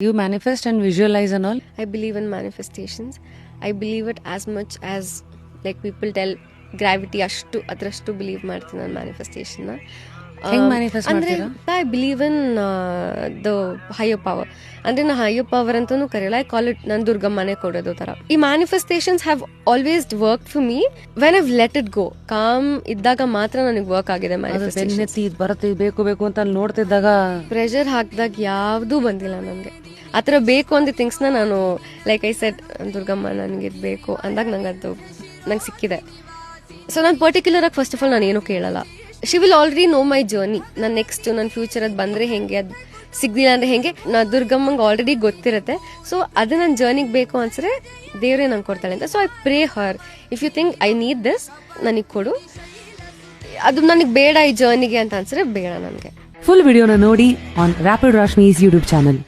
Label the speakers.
Speaker 1: You manifest and visualize and all?
Speaker 2: I believe in manifestations. I believe it as much as like people tell gravity ಅಷ್ಟು ಅದರಷ್ಟು believe ಮಾಡ್ತೀನಿ ನಾನು ಮ್ಯಾನಿಫೆಸ್ಟೇಷನ್ನ.
Speaker 1: ಹೆಂಗ್ manifest
Speaker 2: ಅಂದರೆ
Speaker 1: ಮಾಡ್ತೀರಾ?
Speaker 2: I believe in the higher power. ಅಂದರೆ ನಾ higher power ಅಂತಲೂ ಕರೆಯಲ್ಲ, ಐ ಕಾಲ್ ಇಟ್ ನಾನು ದುರ್ಗಮ್ಮನೆ ಕೊಡೋದು ಥರ. ಈ manifestations have always work for me when I've let it go. Com ಇದ್ದಾಗ ಮಾತ್ರ ನನಗೆ ವರ್ಕ್ ಆಗಿದೆ ಮ್ಯಾನಿಫೆಸ್ಟೇಷನ್.
Speaker 1: ಬೆನ್ನೆತ್ತಿ ಬರುತ್ತೆ ಬೇಕು ಬೇಕು ಅಂತ ಅಲ್ಲಿ ನೋಡ್ತಿದ್ದಾಗ
Speaker 2: ಪ್ರೆಷರ್ ಹಾಕಿದಾಗ ಯಾವುದೂ ಬಂದಿಲ್ಲ ನನಗೆ. ಆ ಥರ ಬೇಕು ಅಂದ ಥಿಂಗ್ಸ್ನ ನಾನು ಲೈಕ್ ಐ ಸೆಟ್ ದುರ್ಗಮ್ಮ ನನಗೆ ಇದು ಬೇಕು ಅಂದಾಗ ನಂಗೆ ಸಿಕ್ಕಿದೆ. ಸೊ ನಾನು ಪರ್ಟಿಕ್ಯುಲರಾಗಿ ಫಸ್ಟ್ ಆಫ್ ಆಲ್ ನಾನು ಏನೂ ಕೇಳಲ್ಲ. She will already no my journey. ನನ್ನ ನೆಕ್ಸ್ಟ್ ನನ್ನ ಫ್ಯೂಚರ್ ಅದು ಬಂದರೆ ಹೆಂಗೆ, ಅದು ಸಿಗಲಿಲ್ಲ ಅಂದರೆ ಹೆಂಗೆ, ನಾ ದುರ್ಗಮ್ಮಂಗೆ ಆಲ್ರೆಡಿ ಗೊತ್ತಿರುತ್ತೆ. ಸೊ ಅದು ನನ್ನ ಜರ್ನಿಗೆ ಬೇಕು ಅನ್ಸರೆ ದೇವರೇ ನಂಗೆ ಕೊಡ್ತಾಳೆ ಅಂತ. So I pray her, if you think I need this ನನಗೆ ಕೊಡು, ಅದು ನನಗೆ ಬೇಡ ಈ ಜರ್ನಿಗೆ ಅಂತ ಅನ್ಸರೆ ಬೇಡ ನನಗೆ.
Speaker 1: ಫುಲ್ ವಿಡಿಯೋನ ನೋಡಿ ಆನ್ ರ್ಯಾಪಿಡ್ ರಾಶ್ಮೀಸ್ ಯೂಟ್ಯೂಬ್ ಚಾನಲ್.